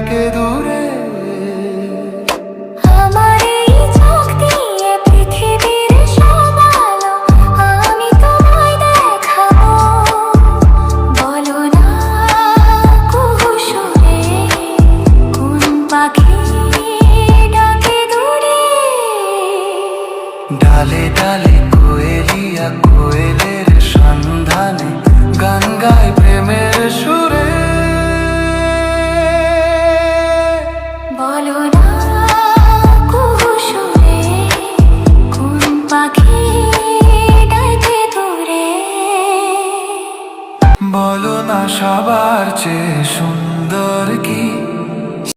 ডাকে দূরে। আমার এই চোখ দিয়ে পৃথিবীর সব আলো আমি তোমায় দেখাবো। বলো না কুহু সুরে কোন পাখি ডাকে দূরে। ডালে ডালে কোয়েলিয়া কোয়েলের সন্ধানে গান গায় প্রেমের সুরে। বলো না কুহু সুরে কোন পাখি ডাকে দূরে। বলো না সবার চেয়ে